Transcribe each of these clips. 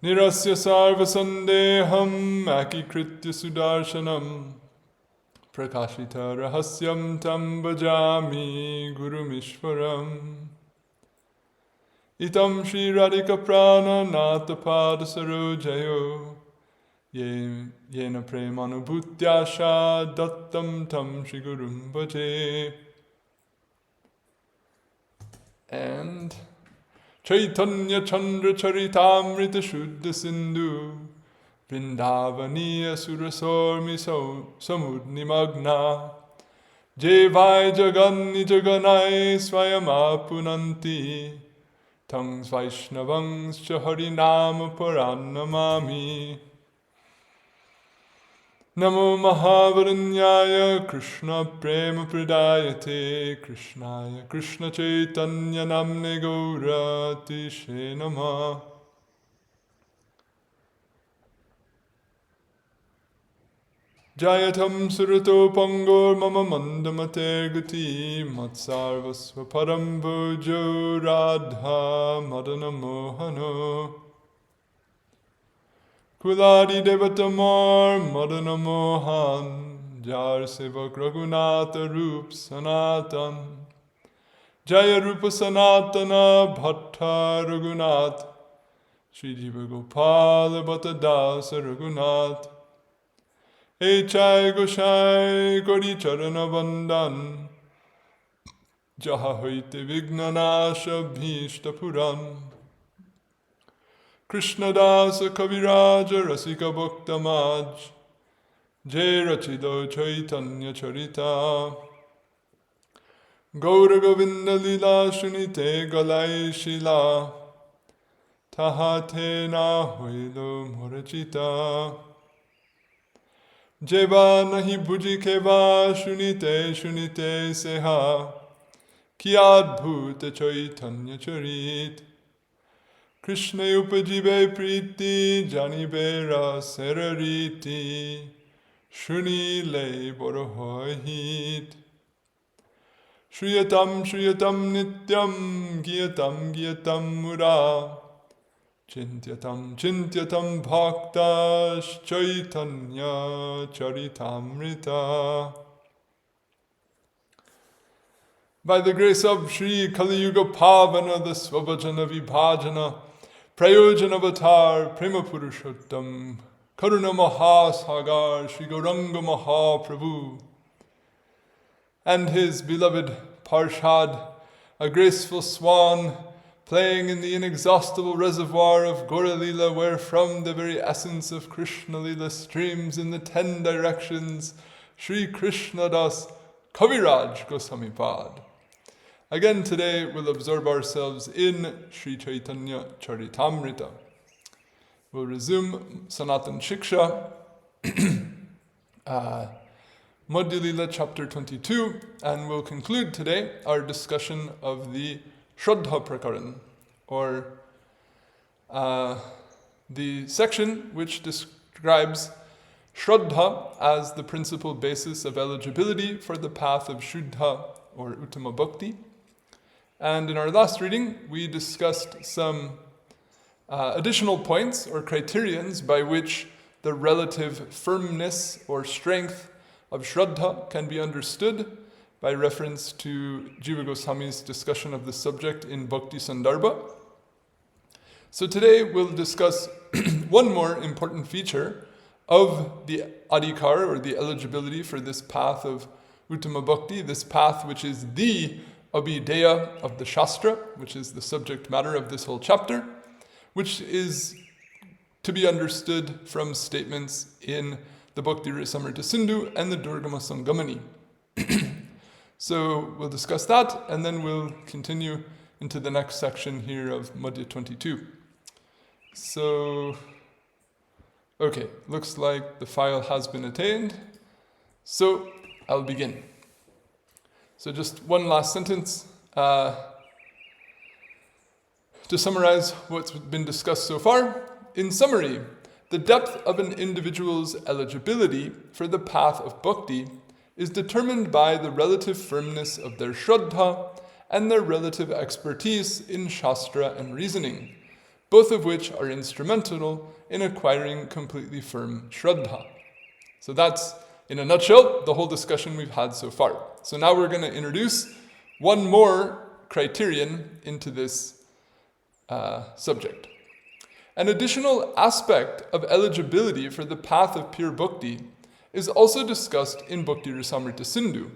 Nirasya sarva sandeham akikritya sudarshanam prakashita rahasyam tam bhajami gurumishvaram. Itam Shri Radhika Prana Natapada Sarojayo Yena Premanubhutyasha Dattam Tam Shri Gurum Bhaje. And Caitanya-caritamrta Shuddha Sindhu Vrindavaniya Surasormi Samudnimagna Jevai Jaganni Jaganai Swayamapunanti Tangs Vaishnavangs Harinama Paranamami. Namo Mahavaranyaya Krishna Prema Pradayate Krishnaya Krishna Chaitanya Namne Gaurati She Namah. Jayatam Surato Pangor Mama Mandamater Gati Matsarvasva Param Bhojo Radha Madana Mohano Kuladi Devatamar Madana Mohan Jar Sevak Raghunatha Rup Sanatan Jaya Rupa Sanatana Bhatta Raghunath Sri Jiva Gopala Bhatta Dasa Raghunath Echai Goshai Kori Charana Bandhan Jaha Hoite Vignanasha Bhishta Puran Krishna Dasa Kaviraja Rasika Bhakta Maj Jai Rachido Caitanya-caritamrta Gaura Govinda Lila Shunite Galai Shila Tahate Na Hoilo Morachita Jeva Nahi Bhuji Keva Shunite Shunite Seha Kiad Bhuta Caitanya-carit Krishna Upajive Priti Janibera Serariti Shuni Le Borohohit Shriyatam Shriyatam Nityam Gyatam Gyatam Mura Chintyatam Chintyatam Bhaktash Caitanya-caritamrta. By the grace of Shri Kali Yuga Pavana, the Svabhajana Vibhajana, Prayojan Avatar, Prema Purushottam, Karuna Mahasagar, Shri Gauranga Mahaprabhu, and his beloved Parshad, a graceful swan, playing in the inexhaustible reservoir of Gaura Lila, wherefrom the very essence of Krishna Lila streams in the 10 directions, Shri Krishna Das Kaviraja Gosvami Pad. Again today we'll absorb ourselves in Sri Caitanya-caritamrta. We'll resume Sanatana Shiksha, Madhya Lila chapter 22, and we'll conclude today our discussion of the Shraddha Prakaran, or the section which describes Shraddha as the principal basis of eligibility for the path of Shuddha or Uttama Bhakti. And in our last reading, we discussed some additional points or criterions by which the relative firmness or strength of Shraddha can be understood by reference to Jiva Goswami's discussion of the subject in Bhakti Sandarbha. So today we'll discuss one more important feature of the adhikar, or the eligibility for this path of Uttama Bhakti, this path which is the abhideya of the Shastra, which is the subject matter of this whole chapter, which is to be understood from statements in the Bhakti Rasamrita Sindhu and the Durgama Sangamani. So we'll discuss that, and then we'll continue into the next section here of Madhya 22. So, okay, looks like the file has been attained. So I'll begin. So just one last sentence to summarize what's been discussed so far. In summary, the depth of an individual's eligibility for the path of bhakti is determined by the relative firmness of their shraddha and their relative expertise in shastra and reasoning, both of which are instrumental in acquiring completely firm Shraddha. So that's, in a nutshell, the whole discussion we've had so far. So now we're going to introduce one more criterion into this subject. An additional aspect of eligibility for the path of pure bhakti is also discussed in Bhakti Rasamrita Sindhu,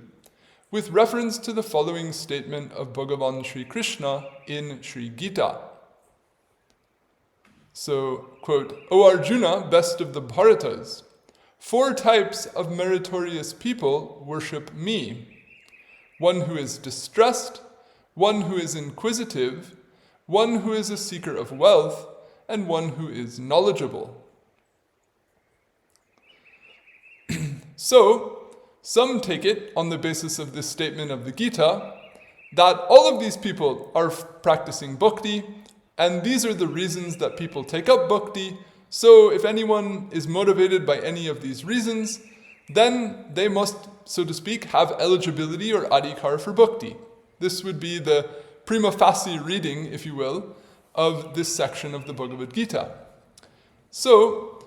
with reference to the following statement of Bhagavan Sri Krishna in Sri Gita. So, quote, O Arjuna, best of the Bharatas, 4 types of meritorious people worship me. One who is distressed, one who is inquisitive, one who is a seeker of wealth, and one who is knowledgeable. So, some take it on the basis of this statement of the Gita that all of these people are practicing bhakti, and these are the reasons that people take up bhakti. So if anyone is motivated by any of these reasons, then they must, so to speak, have eligibility or adhikar for bhakti. This would be the prima facie reading, if you will, of this section of the Bhagavad Gita. So,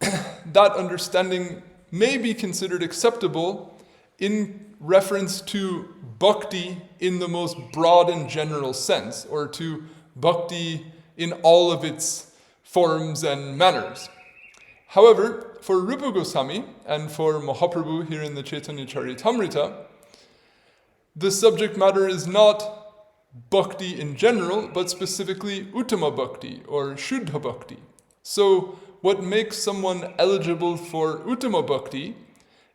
that understanding may be considered acceptable in reference to bhakti in the most broad and general sense, or to bhakti in all of its forms and manners. However, for Rupa Gosvami and for Mahaprabhu here in the Caitanya-caritamrta, the subject matter is not bhakti in general, but specifically uttama bhakti or shuddha bhakti. So what makes someone eligible for uttama bhakti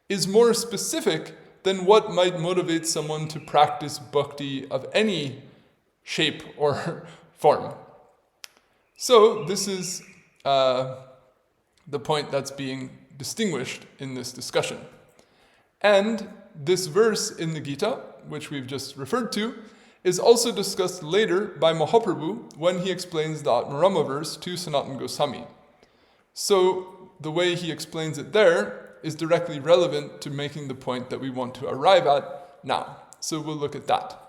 is more specific than what might motivate someone to practice bhakti of any shape or form. So this is the point that's being distinguished in this discussion. And this verse in the Gita, which we've just referred to, is also discussed later by Mahaprabhu when he explains the Atmarama verse to Sanatana Gosvami. So the way he explains it there is directly relevant to making the point that we want to arrive at now. So we'll look at that.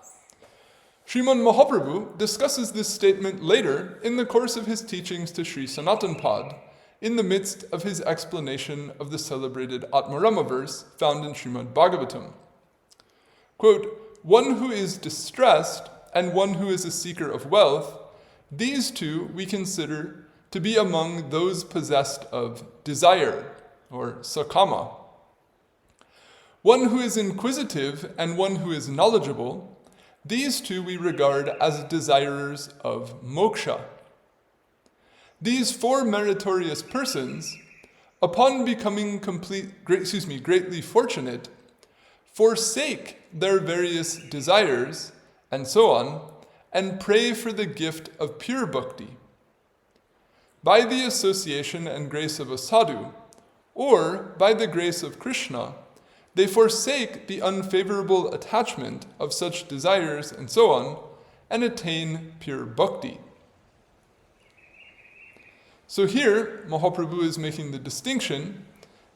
Sriman Mahaprabhu discusses this statement later in the course of his teachings to Sri Sanatan Pad, in the midst of his explanation of the celebrated Atmarama verse found in Srimad Bhagavatam. Quote, one who is distressed and one who is a seeker of wealth, these two we consider to be among those possessed of desire, or sakama. One who is inquisitive and one who is knowledgeable, these two we regard as desirers of moksha. These 4 meritorious persons, upon becoming greatly fortunate, forsake their various desires, and so on, and pray for the gift of pure bhakti. By the association and grace of a sadhu, or by the grace of Krishna, they forsake the unfavorable attachment of such desires, and so on, and attain pure bhakti. So here, Mahaprabhu is making the distinction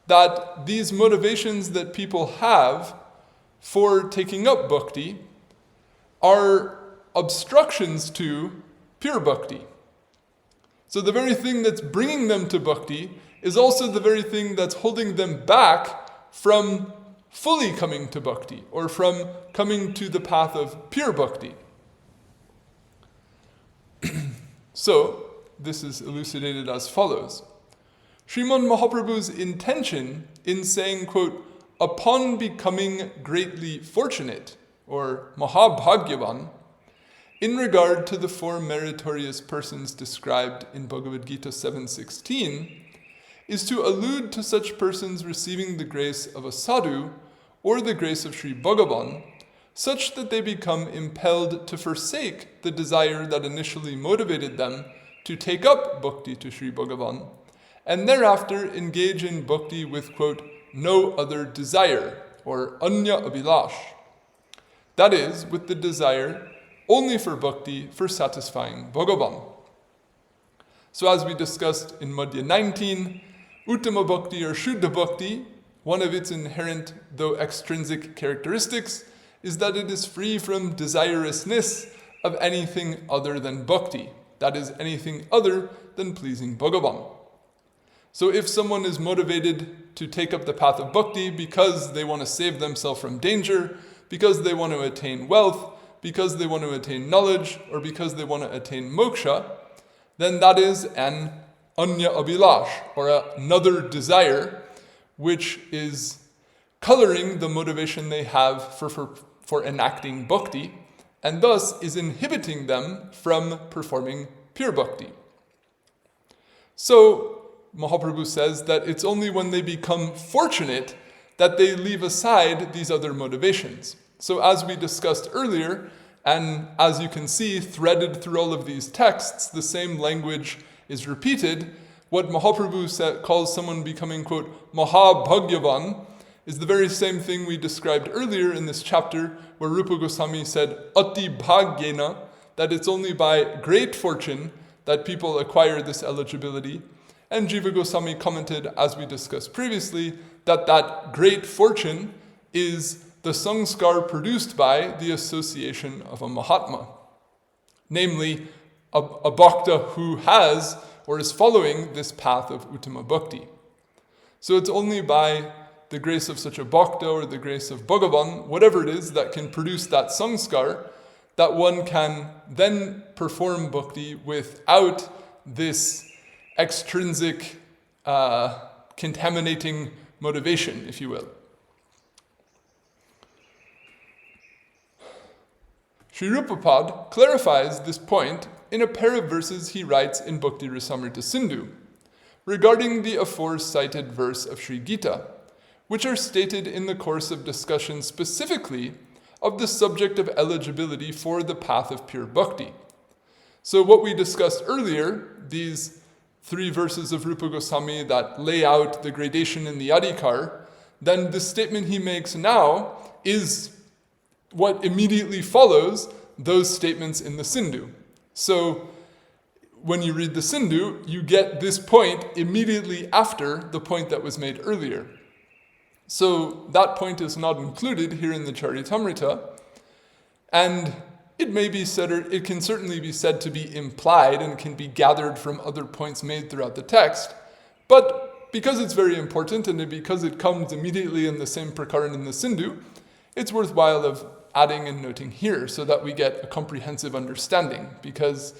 that these motivations that people have for taking up bhakti are obstructions to pure bhakti. So the very thing that's bringing them to bhakti is also the very thing that's holding them back from fully coming to bhakti, or from coming to the path of pure bhakti. So, this is elucidated as follows. Sriman Mahaprabhu's intention in saying, quote, upon becoming greatly fortunate, or mahabhagyavan, in regard to the 4 meritorious persons described in Bhagavad Gita 7:16, is to allude to such persons receiving the grace of a sadhu or the grace of Sri Bhagavan, such that they become impelled to forsake the desire that initially motivated them to take up bhakti to Sri Bhagavan, and thereafter engage in bhakti with, quote, no other desire, or anya abhilash. That is, with the desire only for bhakti for satisfying Bhagavan. So as we discussed in Madhya 19, Uttama Bhakti or Shuddha Bhakti, one of its inherent, though extrinsic characteristics, is that it is free from desirousness of anything other than bhakti. that is anything other than pleasing Bhagavan. So if someone is motivated to take up the path of bhakti because they want to save themselves from danger, because they want to attain wealth, because they want to attain knowledge, or because they want to attain moksha, then that is an anya abhilash, or another desire, which is coloring the motivation they have for enacting bhakti, and thus is inhibiting them from performing pure bhakti. So, Mahaprabhu says that it's only when they become fortunate that they leave aside these other motivations. So as we discussed earlier, and as you can see threaded through all of these texts, the same language is repeated. What Mahaprabhu calls someone becoming, quote, Mahabhagyavan, is the very same thing we described earlier in this chapter, where Rupa Gosvami said, Ati bhagyena, that it's only by great fortune that people acquire this eligibility. And Jiva Gosvami commented, as we discussed previously, that great fortune is the sanskar produced by the association of a Mahatma, namely a bhakta who has or is following this path of Uttama Bhakti. So it's only by the grace of such a bhakta or the grace of Bhagavan, whatever it is that can produce that sanskar, that one can then perform bhakti without this extrinsic contaminating motivation, if you will. Sri Rupa clarifies this point in a pair of verses he writes in Bhakti Rasamrita Sindhu regarding the aforecited verse of Sri Gita, which are stated in the course of discussion specifically of the subject of eligibility for the path of pure bhakti. So what we discussed earlier, these 3 verses of Rupa Goswami that lay out the gradation in the adhikar, then the statement he makes now is what immediately follows those statements in the Sindhu. So when you read the Sindhu, you get this point immediately after the point that was made earlier. So that point is not included here in the Caritamrta, and it may be said, or it can certainly be said to be implied and can be gathered from other points made throughout the text, but because it's very important and because it comes immediately in the same prakaran in the Sindhu, it's worthwhile of adding and noting here so that we get a comprehensive understanding, because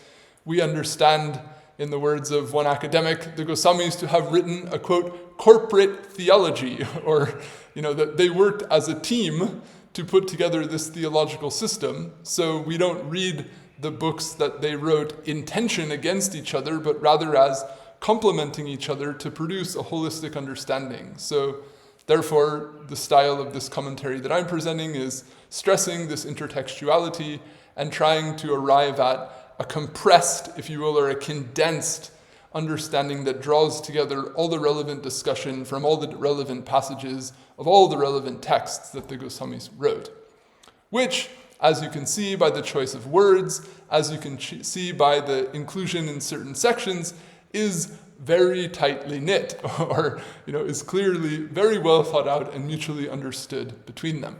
we understand, in the words of one academic, the Goswamis to have written a, quote, corporate theology, or, that they worked as a team to put together this theological system. So we don't read the books that they wrote in tension against each other, but rather as complementing each other to produce a holistic understanding. So therefore, the style of this commentary that I'm presenting is stressing this intertextuality and trying to arrive at a compressed, if you will, or a condensed understanding that draws together all the relevant discussion from all the relevant passages of all the relevant texts that the Goswamis wrote. Which, as you can see by the choice of words, as you can see by the inclusion in certain sections, is very tightly knit, or is clearly very well thought out and mutually understood between them.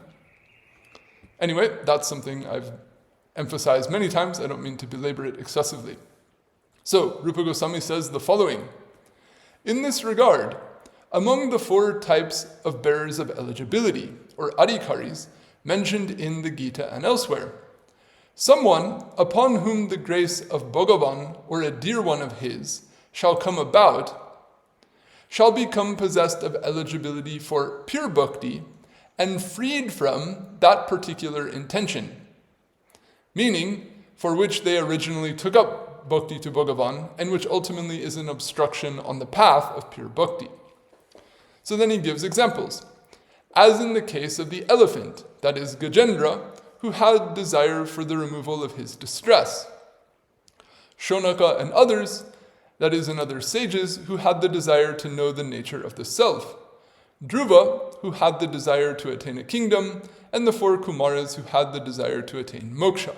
Anyway, that's something I've emphasized many times. I don't mean to belabor it excessively. So, Rupa Goswami says the following. In this regard, among the 4 types of bearers of eligibility, or adhikaris, mentioned in the Gita and elsewhere, someone upon whom the grace of Bhagavan, or a dear one of his, shall come about, shall become possessed of eligibility for pure bhakti and freed from that particular intention, meaning for which they originally took up bhakti to Bhagavan, and which ultimately is an obstruction on the path of pure bhakti. So then he gives examples, as in the case of the elephant, that is Gajendra, who had desire for the removal of his distress. Shonaka and others, that is in other sages, who had the desire to know the nature of the self. Dhruva, who had the desire to attain a kingdom, and the 4 Kumaras, who had the desire to attain moksha.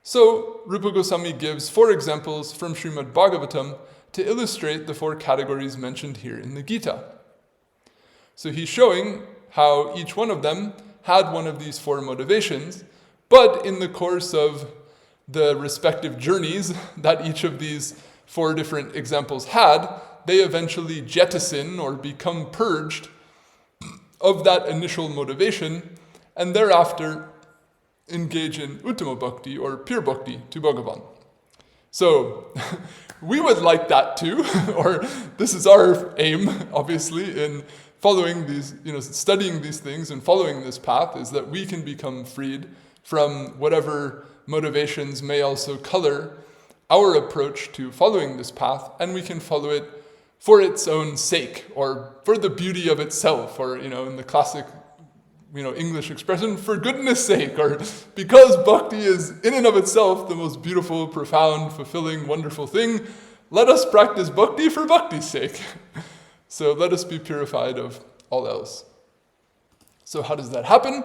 So, Rupa Goswami gives 4 examples from Srimad Bhagavatam to illustrate the 4 categories mentioned here in the Gita. So he's showing how each one of them had one of these 4 motivations, but in the course of the respective journeys that each of these 4 different examples had, they eventually jettison or become purged of that initial motivation, and thereafter engage in Uttama Bhakti or pure Bhakti to Bhagavan. So, we would like that too, or this is our aim, obviously, in following these, studying these things and following this path, is that we can become freed from whatever motivations may also color our approach to following this path, and we can follow it for its own sake, or for the beauty of itself, or, in the classic, English expression, for goodness sake, or because bhakti is in and of itself the most beautiful, profound, fulfilling, wonderful thing, let us practice bhakti for bhakti's sake. So let us be purified of all else. So how does that happen?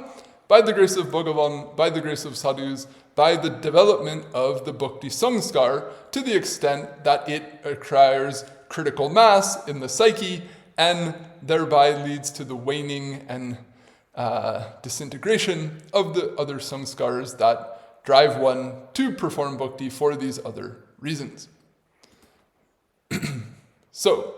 By the grace of Bhagavan, by the grace of sadhus, by the development of the bhakti samskar, to the extent that it acquires critical mass in the psyche, and thereby leads to the waning and disintegration of the other samskars that drive one to perform bhakti for these other reasons. So,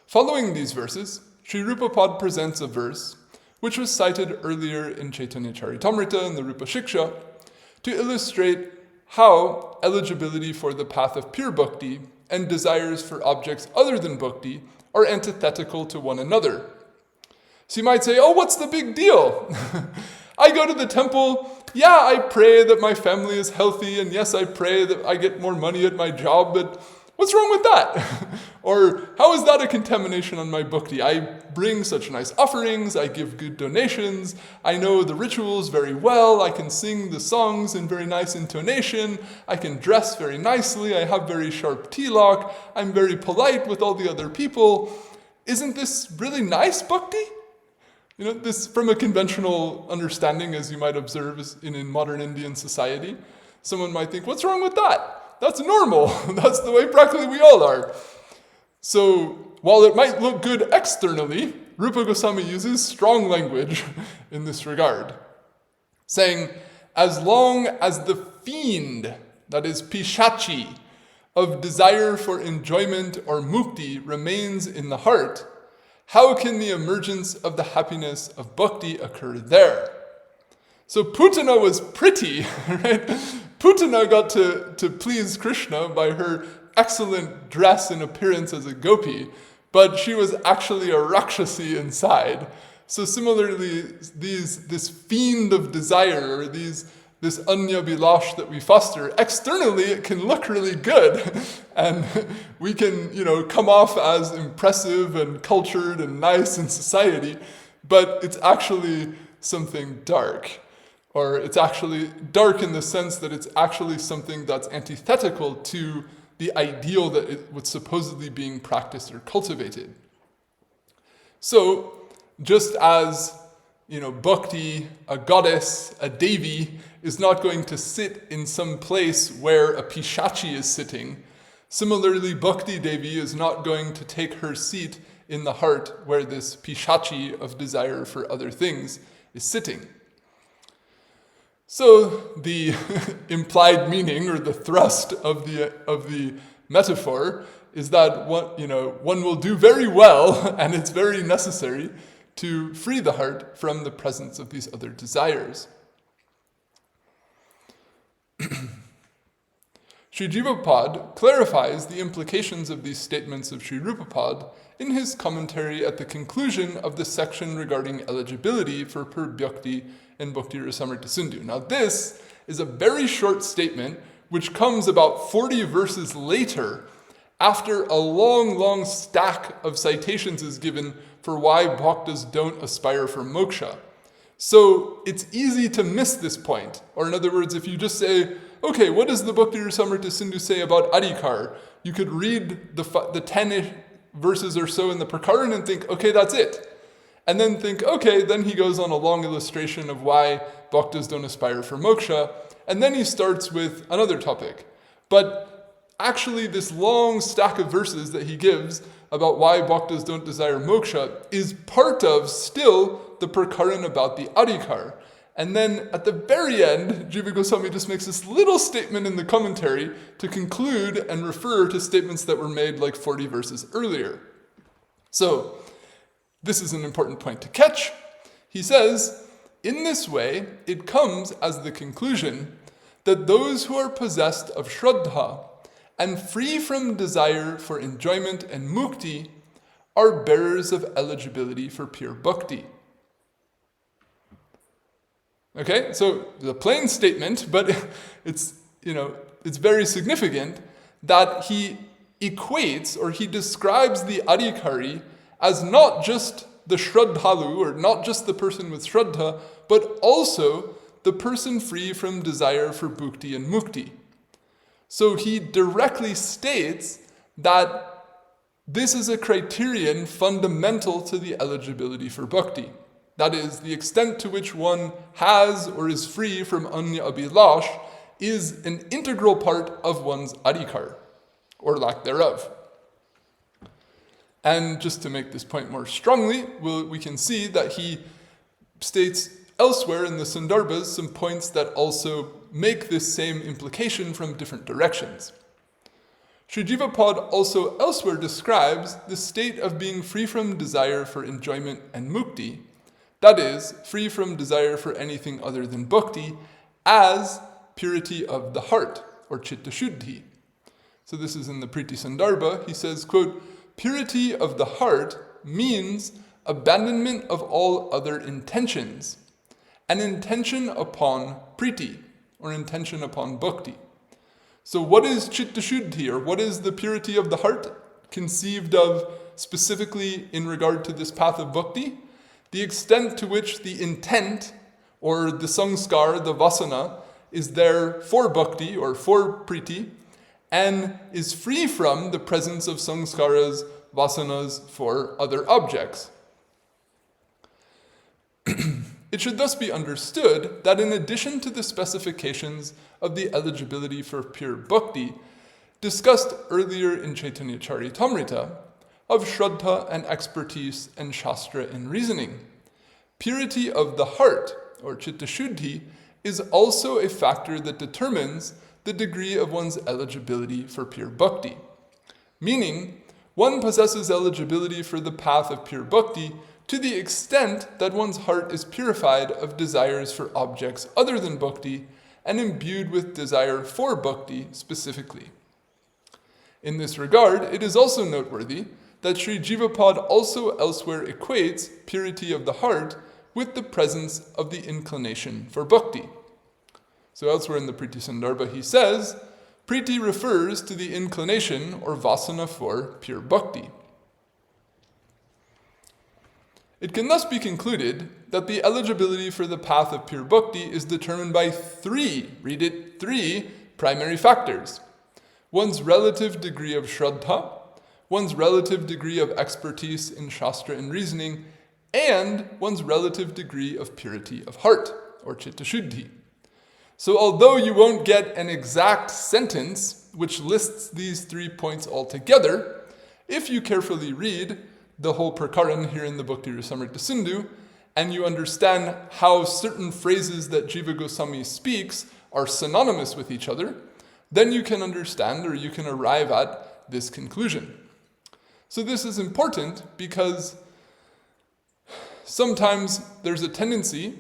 following these verses, Sri Rupa Pad presents a verse which was cited earlier in Caitanya-caritamrta and the Rupa Shiksha to illustrate how eligibility for the path of pure bhakti and desires for objects other than bhakti are antithetical to one another. So you might say, oh, what's the big deal? I go to the temple, yeah, I pray that my family is healthy, and yes, I pray that I get more money at my job, but what's wrong with that? Or how is that a contamination on my bhakti? I bring such nice offerings, I give good donations, I know the rituals very well, I can sing the songs in very nice intonation, I can dress very nicely, I have very sharp tilak, I'm very polite with all the other people. Isn't this really nice bhakti? This from a conventional understanding, as you might observe in modern Indian society, someone might think, what's wrong with that? That's normal. That's the way practically we all are. So, while it might look good externally, Rupa Gosvami uses strong language in this regard, saying, as long as the fiend, that is pishachi, of desire for enjoyment or mukti remains in the heart, how can the emergence of the happiness of bhakti occur there? So Putana was pretty, right? Putana got to please Krishna by her excellent dress and appearance as a gopi, but she was actually a rakshasi inside. So similarly, this fiend of desire, or this anya bilash that we foster, externally it can look really good, and we can, come off as impressive and cultured and nice in society, but it's actually something dark. Or it's actually dark in the sense that it's actually something that's antithetical to the ideal that it was supposedly being practiced or cultivated. So, just as, bhakti, a goddess, a devi, is not going to sit in some place where a pishachi is sitting, similarly, bhakti devi is not going to take her seat in the heart where this pishachi of desire for other things is sitting. So the implied meaning, or the thrust of the metaphor, is that one will do very well, and it's very necessary to free the heart from the presence of these other desires. Sri Jiva Pad clarifies the implications of these statements of Sri Rupa Pad in his commentary at the conclusion of the section regarding eligibility for pure bhakti and Bhakti Rasamrita Sindhu. Now this is a very short statement which comes about 40 verses later, after a long stack of citations is given for why bhaktas don't aspire for moksha. So it's easy to miss this point. Or in other words, if you just say, okay, what does the Bhakti Rasamrita Sindhu say about adhikar? You could read the 10 verses or so in the Prakaran and think, okay, that's it. And then think, okay, then he goes on a long illustration of why bhaktas don't aspire for moksha, and then he starts with another topic. But actually, this long stack of verses that he gives about why bhaktas don't desire moksha is part of still the prakaran about the adhikar. And then at the very end, Jiva Gosvami just makes this little statement in the commentary to conclude and refer to statements that were made like 40 verses earlier. So, this is an important point to catch. He says, in this way, it comes as the conclusion that those who are possessed of Shraddha and free from desire for enjoyment and mukti are bearers of eligibility for pure bhakti. Okay, so the plain statement, but it's very significant that he equates or he describes the adhikari as not just the shraddhalu, or not just the person with shraddha, but also the person free from desire for bhukti and mukti. So he directly states that this is a criterion fundamental to the eligibility for bhakti. That is, the extent to which one has or is free from anya abhilash is an integral part of one's adhikar, or lack thereof. And just to make this point more strongly, we can see that he states elsewhere in the Sandarbhas some points that also make this same implication from different directions. Sri Jivapad also elsewhere describes the state of being free from desire for enjoyment and mukti, that is, free from desire for anything other than bhakti, as purity of the heart, or Citta-suddhi. So this is in the Priti Sandarbha. He says, quote, purity of the heart means abandonment of all other intentions, an intention upon priti, or intention upon bhakti. So what is Citta-suddhi, or what is the purity of the heart conceived of specifically in regard to this path of bhakti? The extent to which the intent, or the samskar, the vasana, is there for bhakti, or for priti, and is free from the presence of samskaras, vasanas for other objects. It should thus be understood that in addition to the specifications of the eligibility for pure bhakti, discussed earlier in Caitanya-caritamrta, of Shraddha and expertise and Shastra in reasoning, purity of the heart, or Citta-suddhi, is also a factor that determines the degree of one's eligibility for pure bhakti. Meaning, one possesses eligibility for the path of pure bhakti to the extent that one's heart is purified of desires for objects other than bhakti and imbued with desire for bhakti specifically. In this regard, it is also noteworthy that Sri Jivapad also elsewhere equates purity of the heart with the presence of the inclination for bhakti. So elsewhere in the Priti Sandarbha he says, Priti refers to the inclination or vasana for pure bhakti. It can thus be concluded that the eligibility for the path of pure bhakti is determined by three primary factors. One's relative degree of shraddha, one's relative degree of expertise in Shastra and reasoning, and one's relative degree of purity of heart, or Citta-suddhi. So although you won't get an exact sentence which lists these 3 points all together, if you carefully read the whole prakaran here in the Bhakti Rasamrita Sindhu, and you understand how certain phrases that Jiva Gosvami speaks are synonymous with each other, then you can understand, or you can arrive at this conclusion. So this is important because sometimes there's a tendency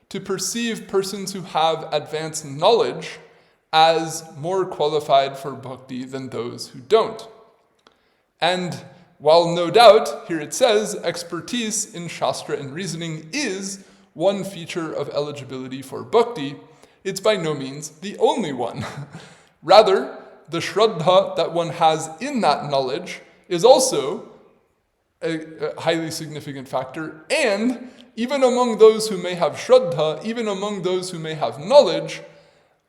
to perceive persons who have advanced knowledge as more qualified for bhakti than those who don't. And while no doubt, here it says, expertise in Shastra and reasoning is one feature of eligibility for bhakti, it's by no means the only one. Rather, the shraddha that one has in that knowledge is also a highly significant factor, and even among those who may have shraddha, even among those who may have knowledge,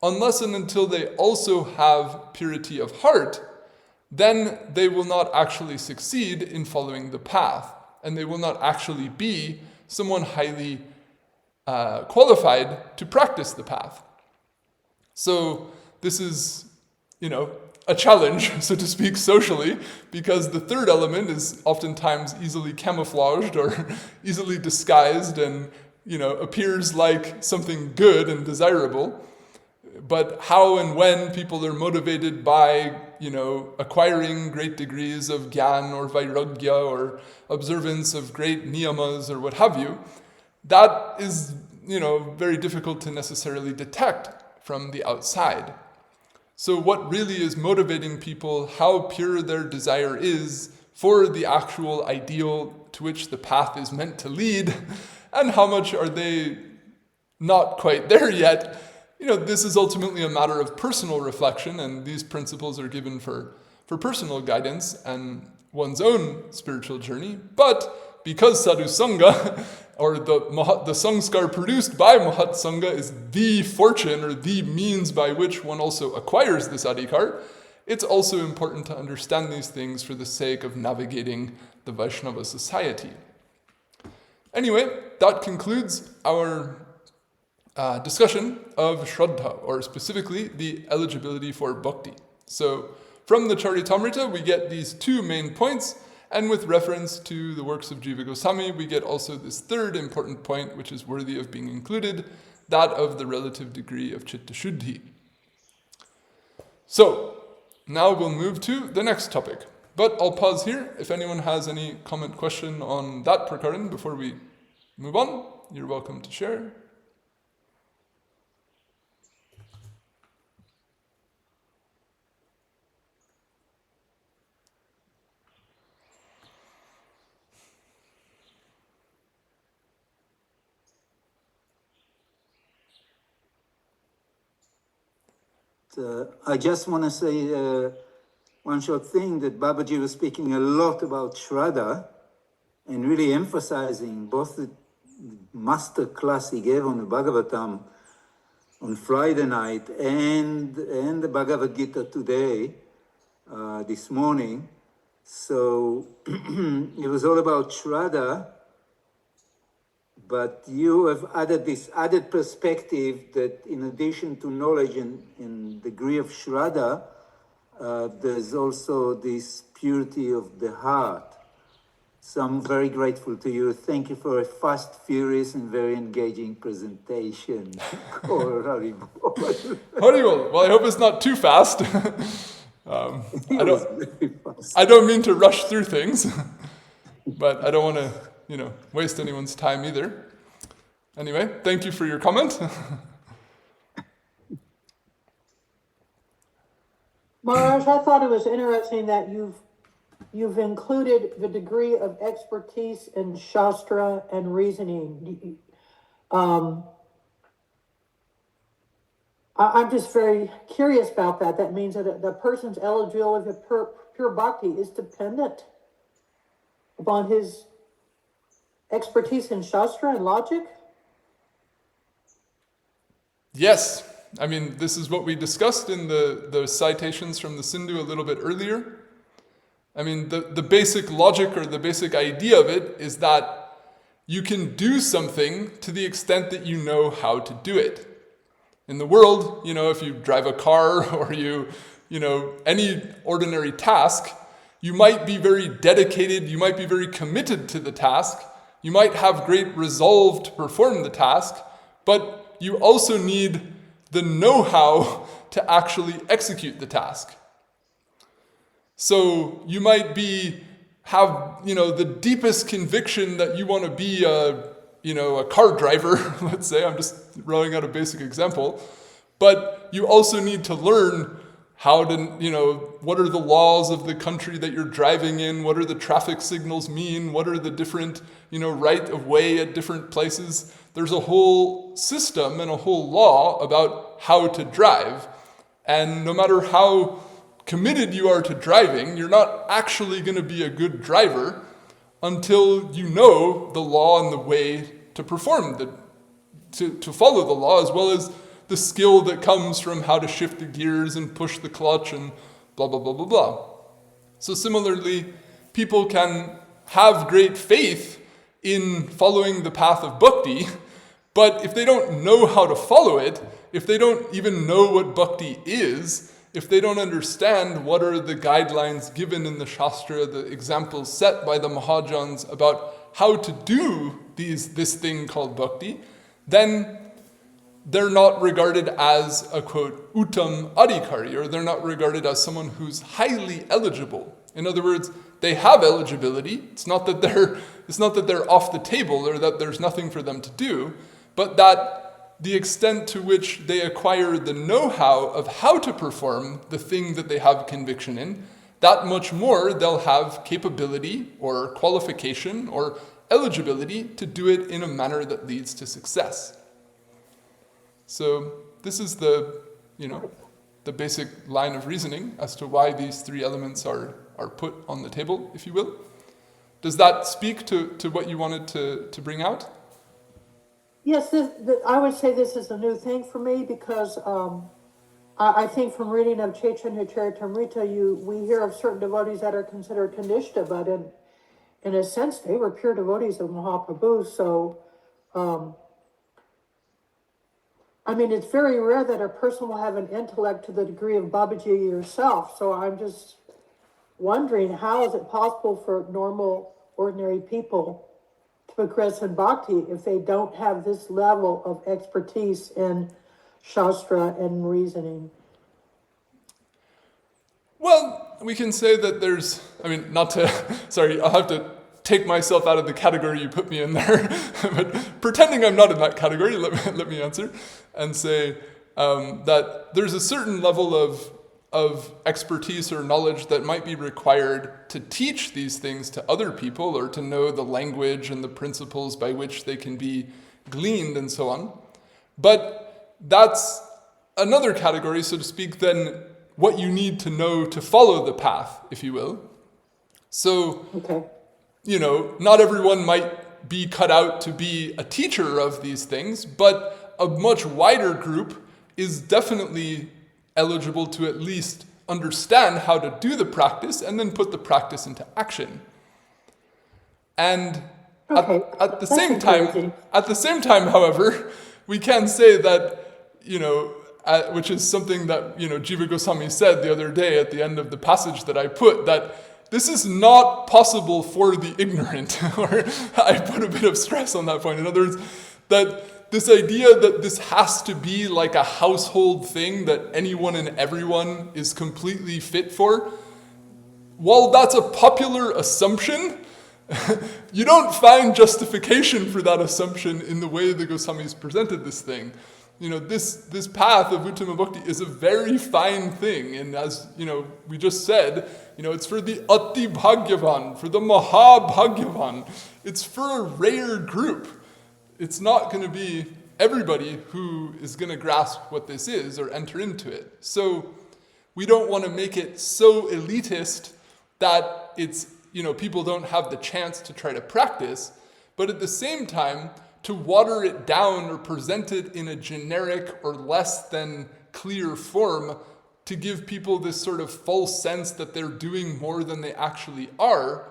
unless and until they also have purity of heart, then they will not actually succeed in following the path, and they will not actually be someone highly qualified to practice the path. So this is, a challenge, so to speak, socially, because the third element is oftentimes easily camouflaged or easily disguised and appears like something good and desirable. But how and when people are motivated by, acquiring great degrees of gyan or vairagya or observance of great niyamas or what have you, that is, very difficult to necessarily detect from the outside. So what really is motivating people, how pure their desire is for the actual ideal to which the path is meant to lead, and how much are they not quite there yet, this is ultimately a matter of personal reflection, and these principles are given for personal guidance and one's own spiritual journey. But because sadhu sangha, or the samskar produced by Mahat Sangha, is the fortune or the means by which one also acquires this adhikar, it's also important to understand these things for the sake of navigating the Vaishnava society. Anyway, that concludes our discussion of Shraddha, or specifically the eligibility for bhakti. So from the Caritamrta, we get these two main points, and with reference to the works of Jiva Gosvami, we get also this third important point, which is worthy of being included, that of the relative degree of Citta-suddhi. So now we'll move to the next topic. But I'll pause here. If anyone has any comment, question on that prakaran before we move on, you're welcome to share. I just want to say one short thing, that Babaji was speaking a lot about Shraddha and really emphasizing both the master class he gave on the Bhagavatam on Friday night and the Bhagavad Gita today, this morning. So it was all about Shraddha, but you have added this added perspective that in addition to knowledge and degree of Shraddha, there's also this purity of the heart. So I'm very grateful to you. Thank you for a fast, furious, and very engaging presentation. Haribol. Well, I hope it's not too fast. I don't mean to rush through things, but I don't want to, waste anyone's time either. Anyway, thank you for your comment. Maharaj, I thought it was interesting that you've included the degree of expertise in Shastra and reasoning. I'm just very curious about that. That means that the person's eligibility for pure bhakti is dependent upon his expertise in Shastra and logic? Yes. I mean, this is what we discussed in the citations from the Sindhu a little bit earlier. I mean, the basic logic or the basic idea of it is that you can do something to the extent that you know how to do it. In the world, if you drive a car or any ordinary task, you might be very dedicated, you might be very committed to the task, you might have great resolve to perform the task, but you also need the know-how to actually execute the task. So you might have the deepest conviction that you want to be a car driver, let's say, I'm just throwing out a basic example, but you also need to learn how to, what are the laws of the country that you're driving in, what are the traffic signals mean, what are the different, right of way at different places. There's a whole system and a whole law about how to drive. And no matter how committed you are to driving, you're not actually going to be a good driver until you know the law and the way to perform, to follow the law, as well as the skill that comes from how to shift the gears and push the clutch and blah, blah, blah, blah, blah. So similarly, people can have great faith in following the path of bhakti, but if they don't know how to follow it, if they don't even know what bhakti is, if they don't understand what are the guidelines given in the Shastra, the examples set by the Mahajans about how to do this thing called bhakti, then they're not regarded as a, quote, uttam adhikari, or they're not regarded as someone who's highly eligible. In other words, they have eligibility. It's not that they're off the table or that there's nothing for them to do, but that the extent to which they acquire the know-how of how to perform the thing that they have conviction in, that much more they'll have capability or qualification or eligibility to do it in a manner that leads to success. So this is the basic line of reasoning as to why these three elements are put on the table, if you will. Does that speak to what you wanted to bring out? Yes, I would say this is a new thing for me because I think from reading of Caitanya-caritamrta, we hear of certain devotees that are considered Kanishta, but in a sense, they were pure devotees of Mahaprabhu. So, it's very rare that a person will have an intellect to the degree of Babaji yourself. So I'm just wondering, how is it possible for normal, ordinary people to progress in bhakti if they don't have this level of expertise in Shastra and reasoning? Well, we can say that there's, I'll have to take myself out of the category you put me in there, but pretending I'm not in that category, let me answer and say that there's a certain level of expertise or knowledge that might be required to teach these things to other people or to know the language and the principles by which they can be gleaned and so on. But that's another category, so to speak, than what you need to know to follow the path, if you will. So, okay. Not everyone might be cut out to be a teacher of these things, but a much wider group is definitely eligible to at least understand how to do the practice and then put the practice into action. And at the same time, however, we can say that, which is something that, Jiva Gosvami said the other day at the end of the passage that I put, that this is not possible for the ignorant, or I put a bit of stress on that point. In other words, that this idea that this has to be like a household thing that anyone and everyone is completely fit for, while that's a popular assumption, you don't find justification for that assumption in the way the Goswamis presented this thing. This path of Uttama Bhakti is a very fine thing, and as we just said, it's for the Ati Bhagyavan, for the Maha Bhagyavan. It's for a rare group. It's not going to be everybody who is going to grasp what this is or enter into it. So we don't want to make it so elitist that it's, people don't have the chance to try to practice, but at the same time, to water it down or present it in a generic or less than clear form to give people this sort of false sense that they're doing more than they actually are,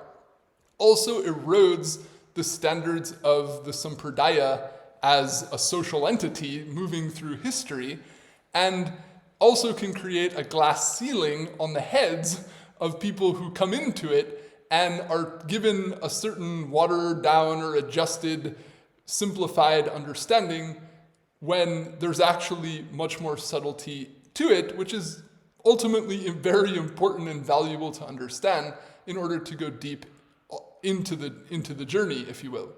also erodes the standards of the Sampradaya as a social entity moving through history, and also can create a glass ceiling on the heads of people who come into it and are given a certain watered down or adjusted, simplified understanding when there's actually much more subtlety to it, which is ultimately very important and valuable to understand in order to go deep into the journey, if you will.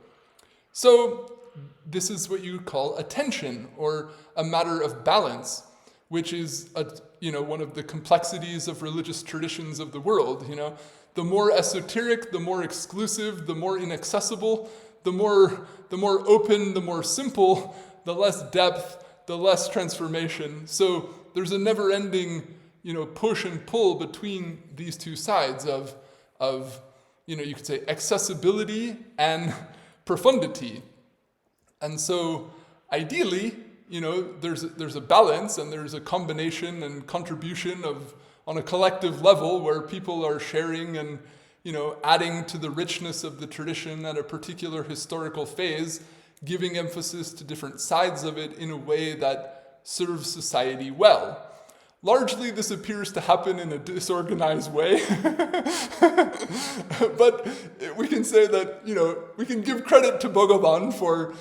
So this is what you call attention, or a matter of balance, which is one of the complexities of religious traditions of the world. The more esoteric, the more exclusive, the more inaccessible, the more open, the more simple, the less depth, the less transformation. So there's a never-ending, push and pull between these two sides of you could say accessibility and profundity. And so ideally, there's a balance and there's a combination and contribution on a collective level where people are sharing and adding to the richness of the tradition at a particular historical phase, giving emphasis to different sides of it in a way that serves society well. Largely, this appears to happen in a disorganized way. But we can say that, we can give credit to Bhagavan for,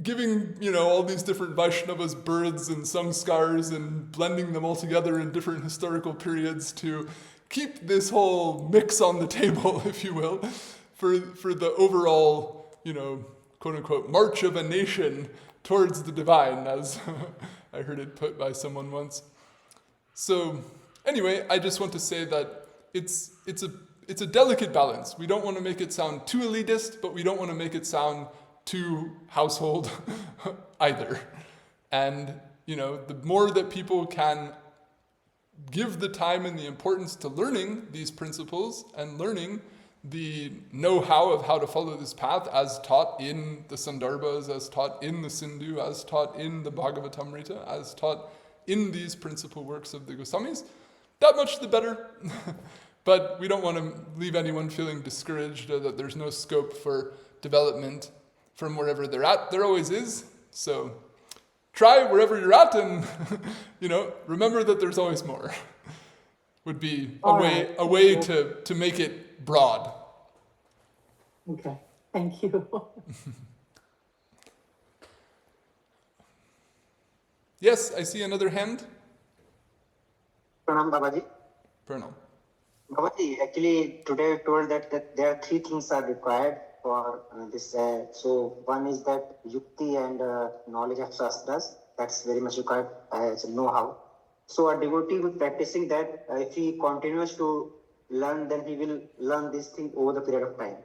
giving, all these different Vaishnavas births and samskars and blending them all together in different historical periods to keep this whole mix on the table, if you will, for the overall, quote unquote, march of a nation towards the divine, as I heard it put by someone once. So anyway, I just want to say that it's a delicate balance. We don't want to make it sound too elitist, but we don't want to make it sound too household either. And, the more that people can give the time and the importance to learning these principles and learning the know-how of how to follow this path as taught in the Sandarbhas, as taught in the Sindhu, as taught in the Bhagavatamrita, as taught in these principal works of the Goswamis, that much the better. But we don't want to leave anyone feeling discouraged or that there's no scope for development from wherever they're at. There always is. So try wherever you're at and, remember that there's always more. Would be a way to make it broad. Okay, thank you. Yes, I see another hand. Pranam Babaji. Pranam. Babaji, actually today you told that there are three things are required for this. So one is that yukti and knowledge of shastras. That's very much required as know-how. So a devotee who is practicing that, if he continues to learn, then he will learn this thing over the period of time.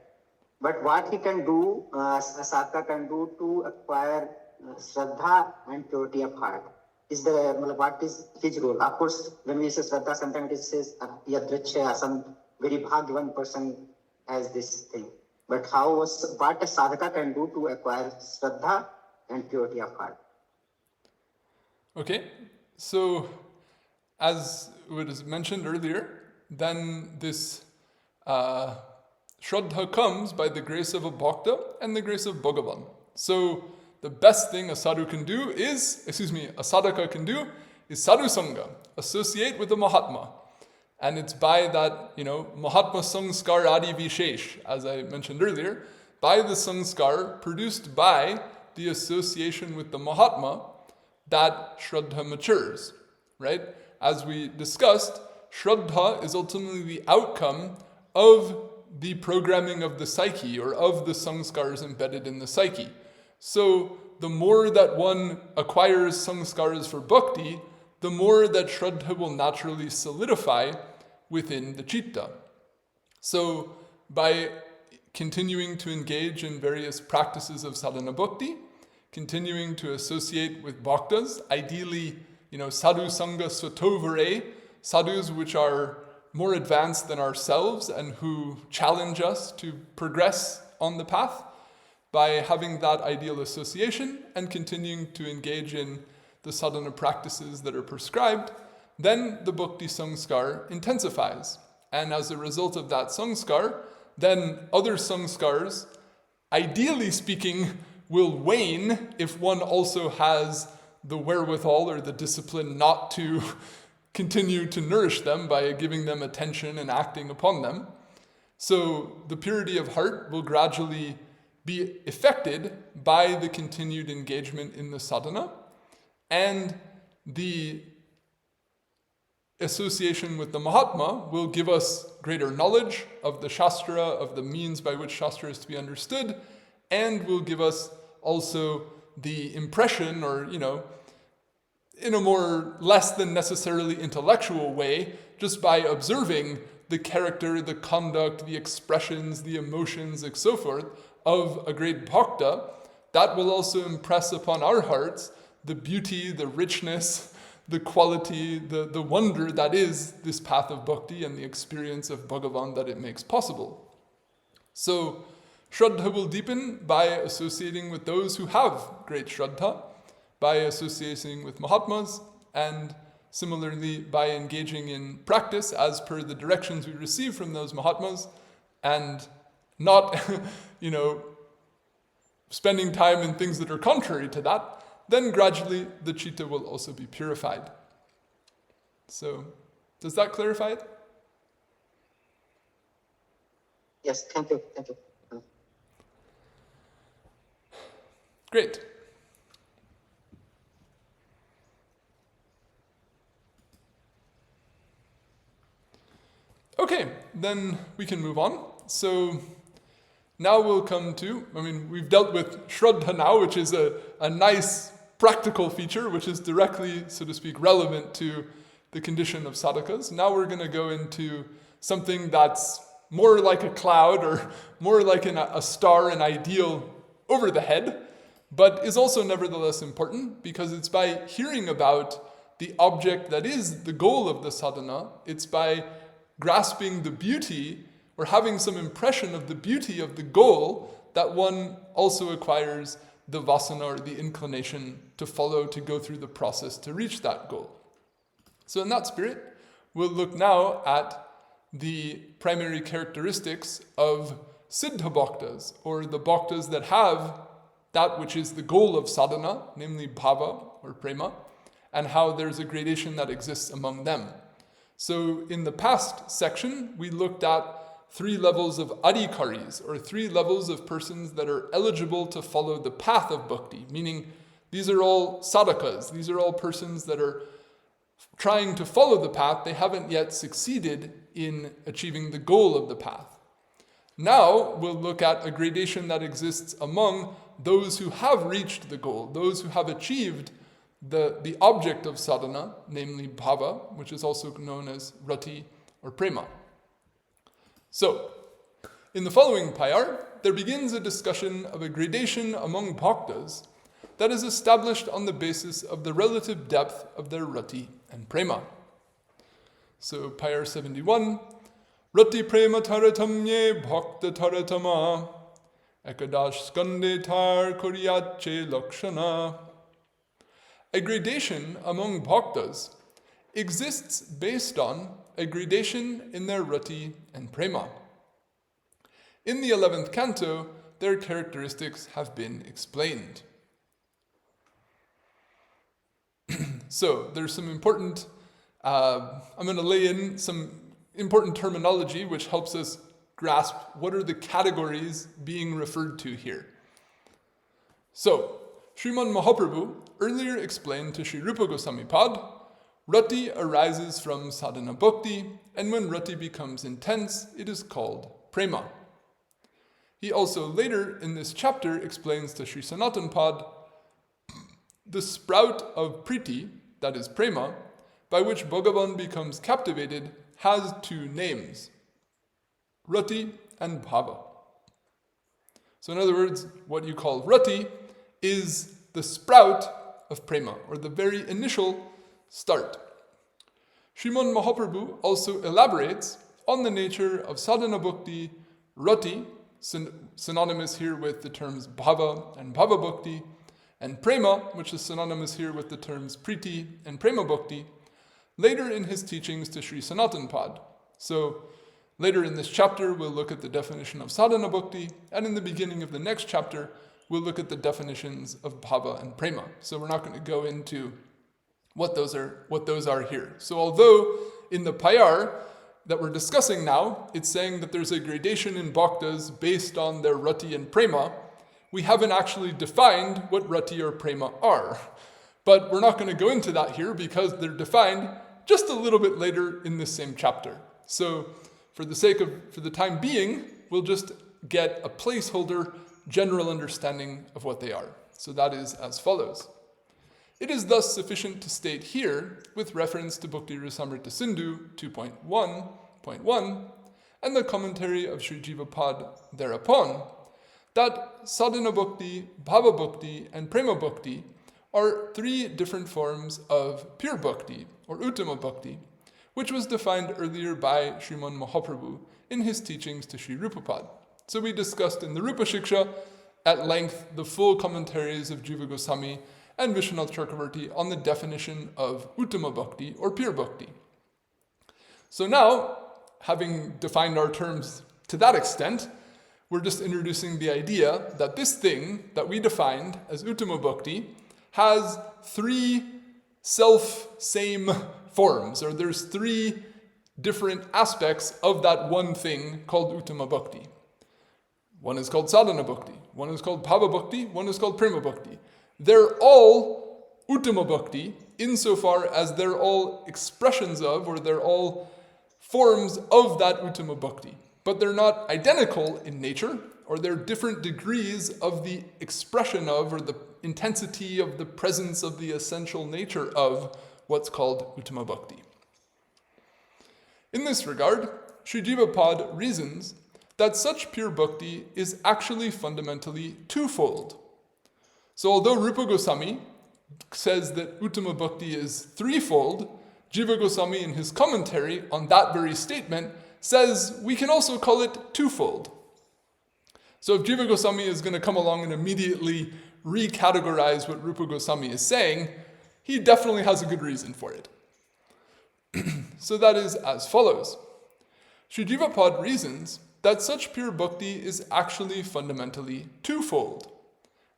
But what he can do, a sadhaka can do to acquire Shraddha and purity of heart, what is his role? Of course, when we say Shraddha, sometimes it says, Yadrichya, some very bhagyavan person has this thing. But what a sadhaka can do to acquire Shraddha and purity of heart? Okay, so as was mentioned earlier, then this Shraddha comes by the grace of a Bhakta and the grace of Bhagavan. So the best thing a sadhaka can do is sadhu sangha, associate with the Mahatma. And it's by that, Mahatma Samskar Adi Vishesh, as I mentioned earlier, by the Samskar produced by the association with the Mahatma, that Shraddha matures, right? As we discussed, Shraddha is ultimately the outcome of the programming of the psyche or of the samskars embedded in the psyche. So the more that one acquires samskaras for bhakti, the more that Shraddha will naturally solidify within the citta. So by continuing to engage in various practices of sadhana bhakti, continuing to associate with bhaktas, ideally, sadhu sangha svatovare, sadhus which are more advanced than ourselves and who challenge us to progress on the path, by having that ideal association and continuing to engage in the sadhana practices that are prescribed, then the bhakti samskar intensifies. And as a result of that samskar, then other samskars, ideally speaking, will wane if one also has the wherewithal or the discipline not to continue to nourish them by giving them attention and acting upon them. So the purity of heart will gradually be affected by the continued engagement in the sadhana, and the association with the Mahatma will give us greater knowledge of the Shastra, of the means by which Shastra is to be understood, and will give us also the impression, or, in a more less than necessarily intellectual way, just by observing the character, the conduct, the expressions, the emotions, and so forth of a great bhakta, that will also impress upon our hearts the beauty, the richness, the quality, the wonder that is this path of bhakti and the experience of Bhagavan that it makes possible. So, Shraddha will deepen by associating with those who have great Shraddha, by associating with Mahatmas, and similarly by engaging in practice as per the directions we receive from those Mahatmas, and not, spending time in things that are contrary to that, then gradually the citta will also be purified. So, does that clarify it? Yes, thank you. Thank you. Great. Okay, then we can move on. So now we'll come to, we've dealt with Shraddha now, which is a nice practical feature, which is directly, so to speak, relevant to the condition of sadhakas. Now we're going to go into something that's more like a cloud or more like a star, an ideal over the head, but is also nevertheless important because it's by hearing about the object that is the goal of the sadhana, it's by grasping the beauty or having some impression of the beauty of the goal that one also acquires the vasana or the inclination to follow, to go through the process to reach that goal. So in that spirit, we'll look now at the primary characteristics of siddha bhaktas, or the bhaktas that have that which is the goal of sadhana, namely bhava or prema, and how there's a gradation that exists among them. So in the past section, we looked at 3 levels of adhikaris, or 3 levels of persons that are eligible to follow the path of bhakti, meaning these are all sadhakas, these are all persons that are trying to follow the path, they haven't yet succeeded in achieving the goal of the path. Now we'll look at a gradation that exists among those who have reached the goal, those who have achieved the object of sadhana, namely bhava, which is also known as rati or prema. So, in the following payar, there begins a discussion of a gradation among bhaktas that is established on the basis of the relative depth of their rati and prema. So, payar 71, rati prema taratamye bhakta taratama ekadash skande tar kuryache lakshana. A gradation among bhaktas exists based on a gradation in their rati and prema. In the 11th canto, their characteristics have been explained. So, there's some important, I'm going to lay in some important terminology which helps us grasp what are the categories being referred to here. So, Sriman Mahaprabhu earlier explained to Sri Rupa Gosvami Pad, rati arises from sadhana bhakti, and when rati becomes intense, it is called prema. He also later in this chapter explains to Sri Sanatana Pad, the sprout of priti, that is prema, by which Bhagavan becomes captivated, has 2 names, rati and bhava. So in other words, what you call rati is the sprout of prema, or the very initial start. Sriman Mahaprabhu also elaborates on the nature of sadhana bhakti, rati, synonymous here with the terms bhava and bhava bhakti, and prema, which is synonymous here with the terms priti and prema bhakti, later in his teachings to Sri Sanatana Pad. So, later in this chapter, we'll look at the definition of sadhana bhakti, and in the beginning of the next chapter, we'll look at the definitions of bhava and prema. So we're not going to go into what those are here. So although in the payar that we're discussing now, it's saying that there's a gradation in bhaktas based on their rati and prema, we haven't actually defined what rati or prema are. But we're not going to go into that here because they're defined just a little bit later in this same chapter. So for the time being, we'll just get a placeholder general understanding of what they are. So that is as follows. It is thus sufficient to state here, with reference to Bhakti Rasamrita Sindhu 2.1.1 and the commentary of Sri Jiva Pad thereupon, that sadhana bhakti, bhava bhakti, and prema bhakti are 3 different forms of pure bhakti, or uttama bhakti, which was defined earlier by Sriman Mahaprabhu in his teachings to Sri Rupa Pad. So we discussed in the Rupa Shiksha at length the full commentaries of Jiva Gosvami and Visvanatha Cakravarti on the definition of uttama bhakti, or pure bhakti. So now, having defined our terms to that extent, we're just introducing the idea that this thing that we defined as uttama bhakti has three self-same forms, or there's three different aspects of that one thing called Uttama Bhakti. One is called Sadhana Bhakti, one is called Bhava Bhakti, one is called Prema Bhakti. They're all Uttama Bhakti insofar as they're all expressions of, or they're all forms of that Uttama Bhakti. But they're not identical in nature, or they're different degrees of the expression of, or the intensity of the presence of the essential nature of what's called Uttama Bhakti. In this regard, Sri Jiva Pad reasons that such pure bhakti is actually fundamentally twofold. So although Rupa Gosvami says that Uttama Bhakti is threefold, Jiva Gosvami in his commentary on that very statement says we can also call it twofold. So if Jiva Gosvami is going to come along and immediately recategorize what Rupa Gosvami is saying, he definitely has a good reason for it. So that is as follows. Sri Jiva Pad reasons that such pure bhakti is actually fundamentally twofold,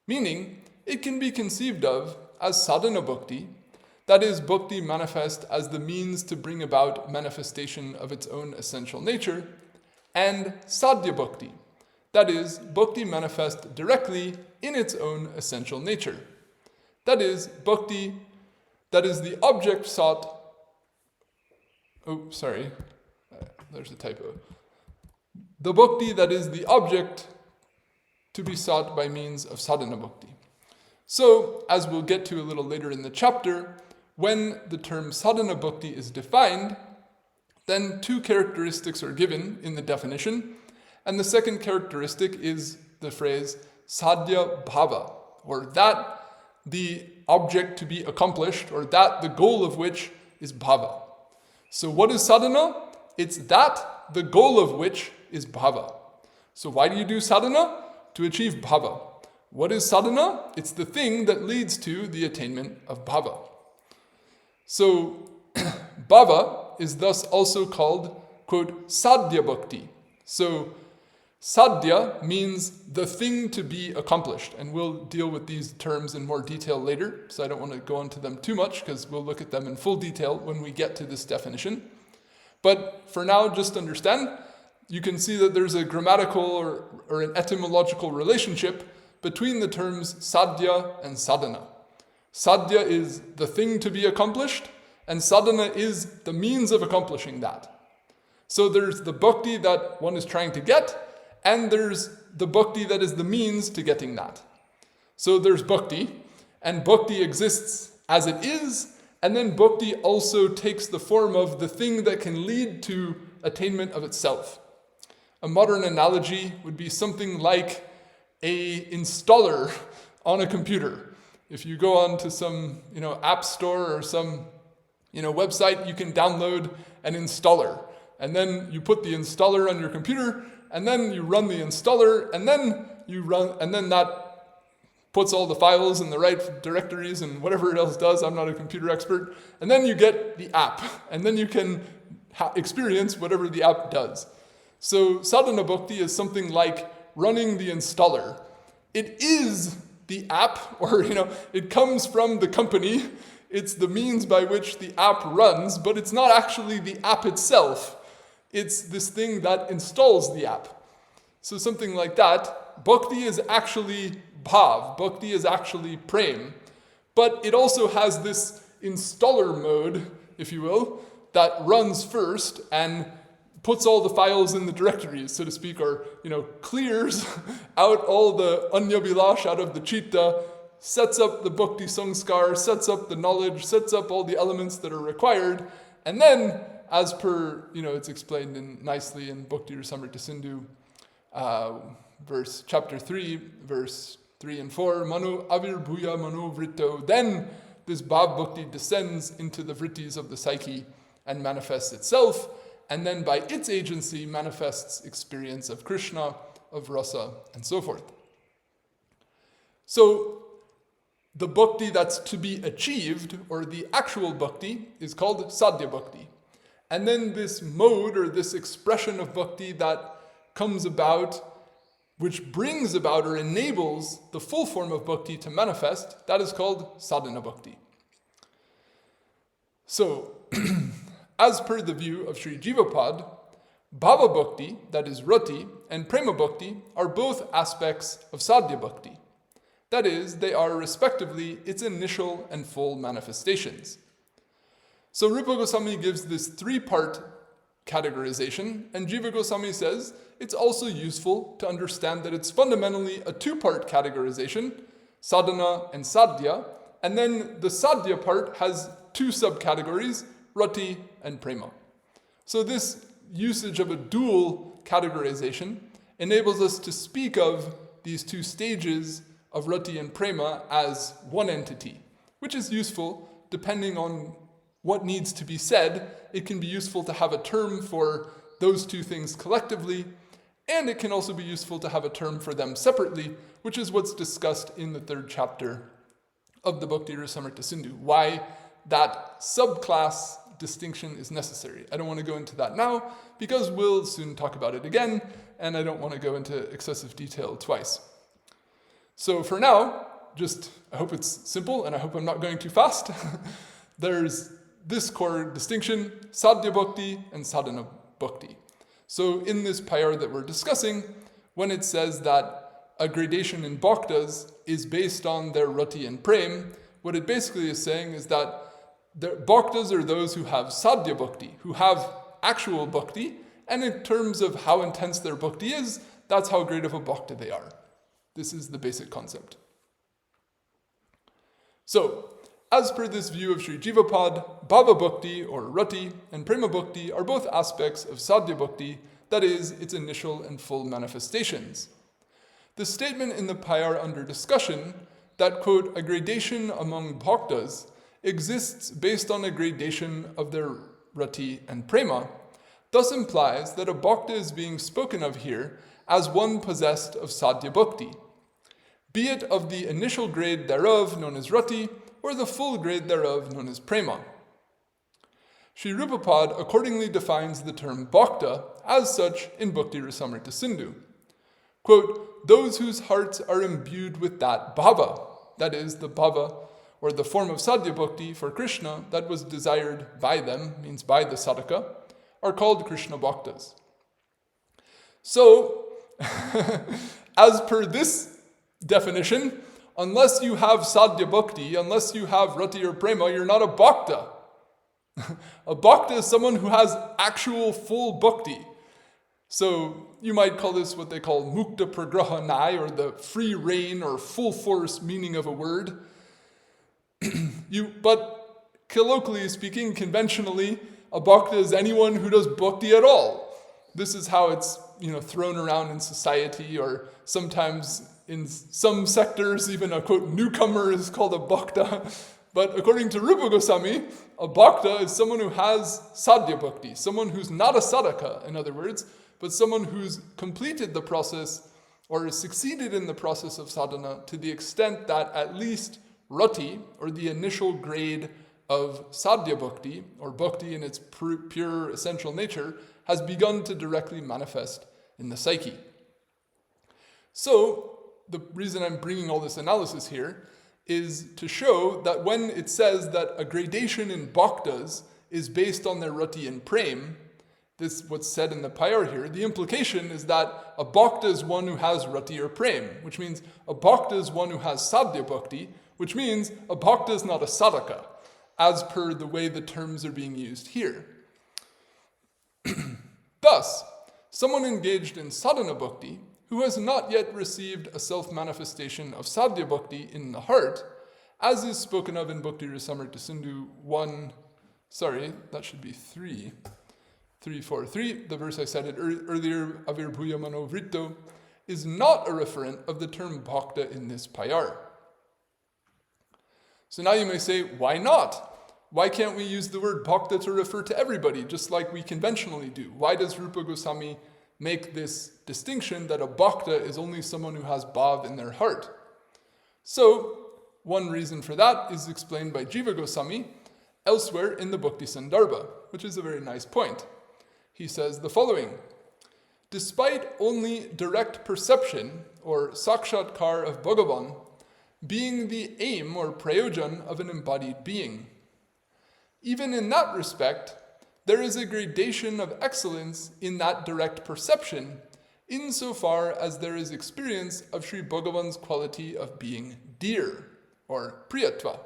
meaning it can be conceived of as sadhana bhakti, that is, bhakti manifest as the means to bring about manifestation of its own essential nature, and sadhya bhakti, that is, bhakti manifest directly in its own essential nature. That is, bhakti that is the object sought. There's a typo. The bhakti that is the object to be sought by means of sadhana bhakti. So, as we'll get to a little later in the chapter, when the term sadhana bhakti is defined, then two characteristics are given in the definition, and the second characteristic is the phrase sadhya bhava, or that the object to be accomplished, or that the goal of which is bhava. So what is sadhana? It's that the goal of which is bhava. So why do you do sadhana? To achieve bhava. What is sadhana? It's the thing that leads to the attainment of bhava. So bhava is thus also called, quote, sadhya bhakti. So sadhya means the thing to be accomplished, and we'll deal with these terms in more detail later, so I don't want to go into them too much because we'll look at them in full detail when we get to this definition. But for now, just understand, you can see that there's a grammatical or an etymological relationship between the terms sadhya and sadhana. Sadhya is the thing to be accomplished, and sadhana is the means of accomplishing that. So there's the bhakti that one is trying to get, and there's the bhakti that is the means to getting that. So there's bhakti, and bhakti exists as it is, and then bhakti also takes the form of the thing that can lead to attainment of itself. A modern analogy would be something like a installer on a computer. If you go on to some, app store or some, website, you can download an installer, and then you put the installer on your computer, and then you run the installer, and then that puts all the files in the right directories and whatever it else does. I'm not a computer expert. And then you get the app, and then you can experience whatever the app does. So sadhana bhakti is something like running the installer. It is the app, or it comes from the company. It's the means by which the app runs, but it's not actually the app itself. It's this thing that installs the app. So something like that. Bhakti is actually bhav. Bhakti is actually prem. But it also has this installer mode, if you will, that runs first and puts all the files in the directories, so to speak, or clears out all the anya-bilash out of the chitta, sets up the bhakti sanskar, sets up the knowledge, sets up all the elements that are required, and then, as per, it's explained nicely in Bhakti Rasamrita Sindhu, chapter 3, verse 3 and 4, Mano avirbhuya mano vritto, then this bhav bhakti descends into the vrittis of the psyche and manifests itself, and then by its agency manifests experience of Krishna, of rasa, and so forth. So the bhakti that's to be achieved, or the actual bhakti, is called sadhya bhakti. And then this mode, or this expression of bhakti that comes about which brings about or enables the full form of bhakti to manifest, that is called sadhana bhakti. So, as per the view of Sri Jivapad, bhava bhakti, that is rati, and prema bhakti are both aspects of sadhya bhakti. That is, they are respectively its initial and full manifestations. So Rupa Goswami gives this three-part categorization, and Jiva Gosvami says it's also useful to understand that it's fundamentally a two-part categorization, sadhana and sadhya, and then the sadhya part has two subcategories, rati and prema. So this usage of a dual categorization enables us to speak of these two stages of rati and prema as one entity, which is useful depending on what needs to be said. It can be useful to have a term for those two things collectively, and it can also be useful to have a term for them separately, which is what's discussed in the third chapter of the Bhakti Rasamrita Sindhu, why that subclass distinction is necessary. I don't want to go into that now, because we'll soon talk about it again, and I don't want to go into excessive detail twice. So for now, I hope it's simple, and I hope I'm not going too fast. There's this core distinction, sadhya bhakti and sadhana bhakti. So in this payar that we're discussing, when it says that a gradation in bhaktas is based on their rati and prem, what it basically is saying is that the bhaktas are those who have sadhya bhakti, who have actual bhakti, and in terms of how intense their bhakti is, that's how great of a bhakta they are. This is the basic concept. So, as per this view of Sri Jivapad, bhava bhakti or rati and prema bhakti are both aspects of sadhya bhakti, that is, its initial and full manifestations. The statement in the payar under discussion that, quote, a gradation among bhaktas exists based on a gradation of their rati and prema, thus implies that a bhakta is being spoken of here as one possessed of sadhya bhakti, be it of the initial grade thereof known as rati, or the full grade thereof known as prema. Sri Rupapad accordingly defines the term bhakta as such in Bhakti Rasamrita Sindhu. Quote, those whose hearts are imbued with that bhava, that is, the bhava, or the form of sadhya bhakti for Krishna that was desired by them, means by the sadhaka, are called Krishna bhaktas. So, as per this definition, unless you have sadhya bhakti, unless you have rati or prema, you're not a bhakta. A bhakta is someone who has actual full bhakti. So you might call this what they call mukta pragrahanai, or the free rein or full force meaning of a word. But colloquially speaking, conventionally, a bhakta is anyone who does bhakti at all. This is how it's thrown around in society, or sometimes in some sectors, even a quote newcomer is called a bhakta. But according to Rupa Gosvami, a bhakta is someone who has sadhya bhakti, someone who's not a sadhaka, in other words, but someone who's completed the process or succeeded in the process of sadhana to the extent that at least rati, or the initial grade of sadhya bhakti, or bhakti in its pure essential nature, has begun to directly manifest in the psyche. So, the reason I'm bringing all this analysis here is to show that when it says that a gradation in bhaktas is based on their rati and prem, this what's said in the payar here, the implication is that a bhakta is one who has rati or prem, which means a bhakta is one who has sadhya bhakti, which means a bhakta is not a sadhaka, as per the way the terms are being used here. Thus, someone engaged in sadhana bhakti, who has not yet received a self-manifestation of sadhya bhakti in the heart, as is spoken of in Bhakti Rasamrita Sindhu 343, the verse I cited earlier, Avirbhuya Mano Vritto, is not a referent of the term bhakta in this payar. So now you may say, why not? Why can't we use the word bhakta to refer to everybody, just like we conventionally do? Why does Rupa Goswami make this distinction that a bhakta is only someone who has bhav in their heart? So, one reason for that is explained by Jiva Gosvami elsewhere in the Bhakti Sandarbha, which is a very nice point. He says the following, despite only direct perception or sakshatkar of Bhagavan being the aim or prayojan of an embodied being. Even in that respect, there is a gradation of excellence in that direct perception, insofar as there is experience of Sri Bhagavan's quality of being dear, or priyatva.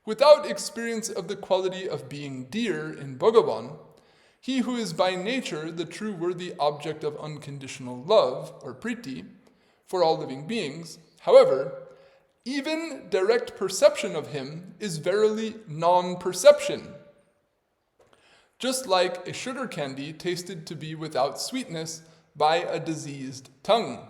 Without experience of the quality of being dear in Bhagavan, he who is by nature the true worthy object of unconditional love, or priti, for all living beings, however, even direct perception of him is verily non-perception, just like a sugar candy tasted to be without sweetness by a diseased tongue.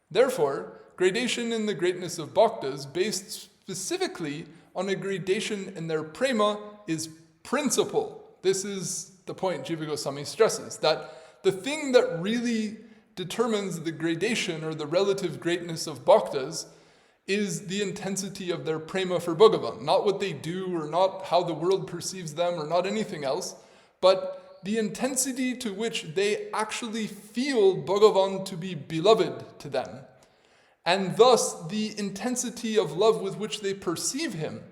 Therefore, gradation in the greatness of bhaktas based specifically on a gradation in their prema is principle. This is the point Jiva Gosvami stresses, that the thing that really determines the gradation or the relative greatness of bhaktas is the intensity of their prema for Bhagavan. Not what they do or not how the world perceives them or not anything else, but the intensity to which they actually feel Bhagavan to be beloved to them. And thus the intensity of love with which they perceive him,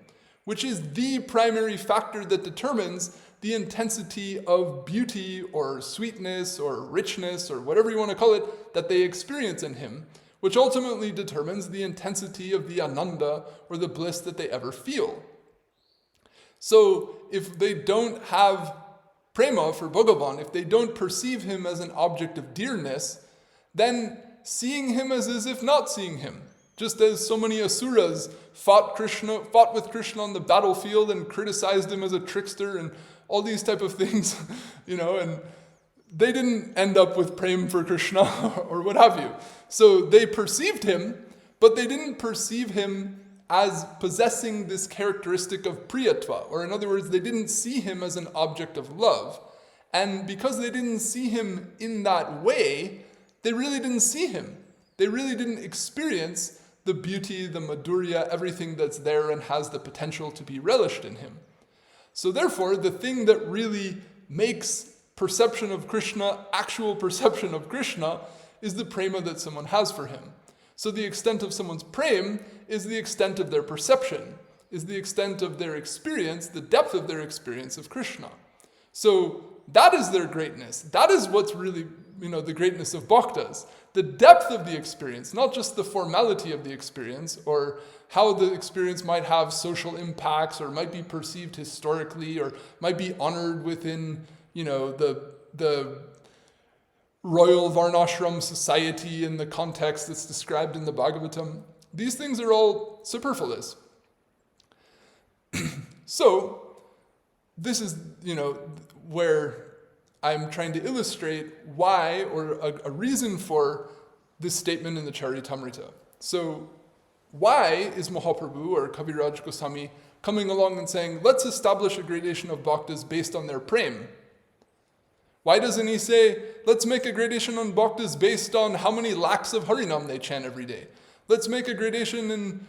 which is the primary factor that determines the intensity of beauty or sweetness or richness or whatever you want to call it that they experience in him, which ultimately determines the intensity of the ananda or the bliss that they ever feel. So if they don't have prema for Bhagavan, if they don't perceive him as an object of dearness, then seeing him as if not seeing him. Just as so many asuras fought with Krishna on the battlefield and criticized him as a trickster and all these type of things, and they didn't end up with prema for Krishna or what have you. So they perceived him, but they didn't perceive him as possessing this characteristic of priyatva, or in other words, they didn't see him as an object of love. And because they didn't see him in that way, they really didn't see him. They really didn't experience the beauty, the madhurya, everything that's there and has the potential to be relished in him. So therefore, the thing that really makes perception of Krishna, actual perception of Krishna, is the prema that someone has for him. So the extent of someone's prema is the extent of their perception, is the extent of their experience, the depth of their experience of Krishna. So that is their greatness. That is what's really, the greatness of bhaktas. The depth of the experience, not just the formality of the experience, or how the experience might have social impacts, or might be perceived historically, or might be honored within, the royal Varnashram society in the context that's described in the Bhagavatam. These things are all superfluous. So, this is, where I'm trying to illustrate why, or a reason for this statement in the Caritamrta. So, why is Mahaprabhu or Kaviraja Goswami coming along and saying, let's establish a gradation of bhaktas based on their prem? Why doesn't he say, let's make a gradation on bhaktas based on how many lakhs of Harinam they chant every day? Let's make a gradation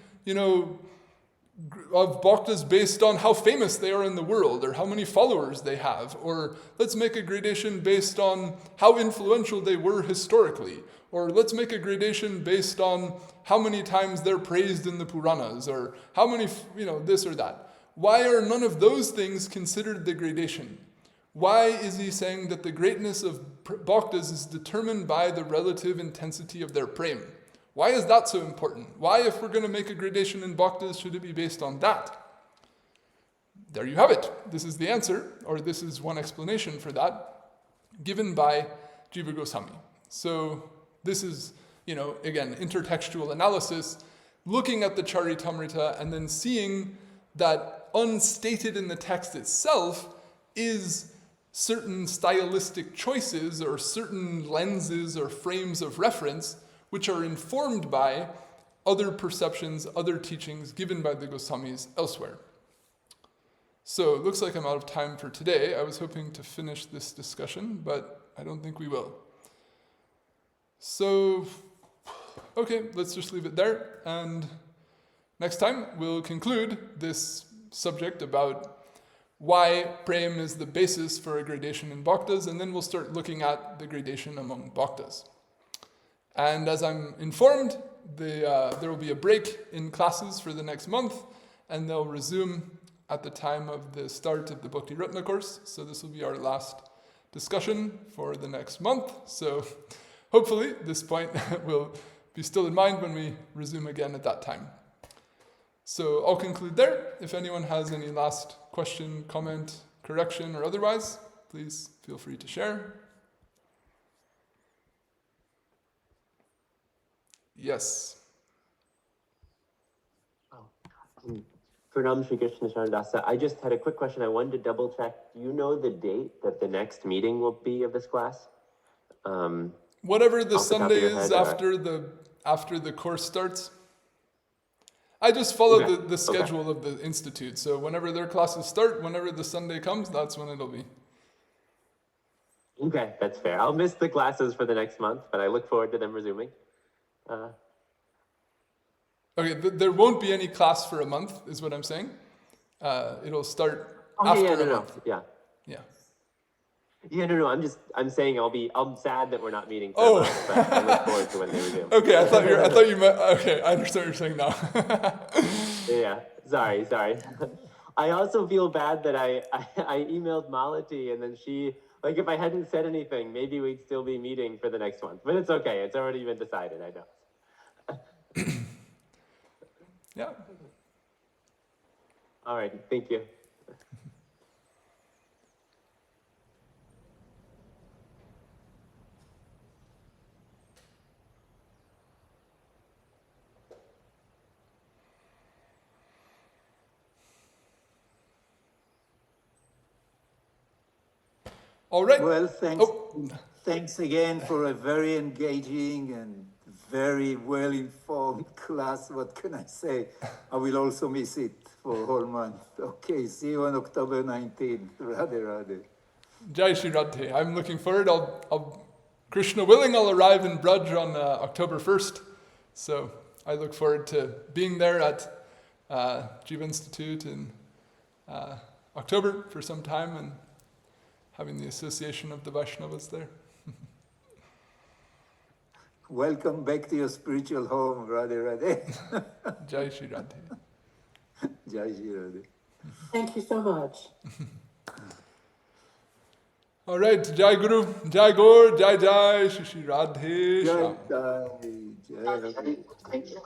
of bhaktas based on how famous they are in the world, or how many followers they have, or let's make a gradation based on how influential they were historically, or let's make a gradation based on how many times they're praised in the Puranas, or how many, this or that. Why are none of those things considered the gradation? Why is he saying that the greatness of bhaktas is determined by the relative intensity of their prema? Why is that so important? Why, if we're going to make a gradation in bhaktas, should it be based on that? There you have it. This is the answer, or this is one explanation for that, given by Jiva Gosvami. So this is, again, intertextual analysis, looking at the Caritamrta and then seeing that unstated in the text itself is certain stylistic choices or certain lenses or frames of reference which are informed by other perceptions, other teachings given by the Goswamis elsewhere. So it looks like I'm out of time for today. I was hoping to finish this discussion, but I don't think we will. So, okay, let's just leave it there. And next time we'll conclude this subject about why prem is the basis for a gradation in bhaktas, and then we'll start looking at the gradation among bhaktas. And as I'm informed, there will be a break in classes for the next month, and they'll resume at the time of the start of the Bhakti Ratna course. So this will be our last discussion for the next month. So hopefully this point will be still in mind when we resume again at that time. So I'll conclude there. If anyone has any last question, comment, correction, or otherwise, please feel free to share. Yes. Pranam Shri Krishna Dasa. I just had a quick question. I wanted to double check. Do you know the date that the next meeting will be of this class? Whatever the Sunday is head, after the course starts. I just follow Okay. the schedule of the institute. So whenever their classes start, whenever the Sunday comes, that's when it'll be. Okay, that's fair. I'll miss the classes for the next month, but I look forward to them resuming. Okay, there won't be any class for a month, is what I'm saying. It'll start after a month. Yeah. Yeah. Yeah, no. I'm saying I'm sad that we're not meeting for a month, but I look forward to when they resume. Okay, I thought you meant. Okay, I understand what you're saying now. Yeah. Sorry. I also feel bad that I emailed Malati and then she, like, if I hadn't said anything, maybe we'd still be meeting for the next one. But it's okay. It's already been decided, I know. Yeah. All right. Thank you. All right. Well, thanks again for a very engaging and very well-informed class. What can I say? I will also miss it for a whole month. Okay, see you on October 19th. Radhe Radhe. Jai Shri Radhe. I'm looking forward. I'll Krishna willing, I'll arrive in Braj on October 1st. So I look forward to being there at Jiva Institute in October for some time and having the association of the Vaishnavas there. Welcome back to your spiritual home, Radhe Radhe. Jai Shri Radhe. Jai Shri Radhe. Thank you so much. All right, Jai Guru, Jai Gaur, Jai Jai, Shri Shri Radhe. Jai Shyam. Jai. Jai Radhe. Thank you.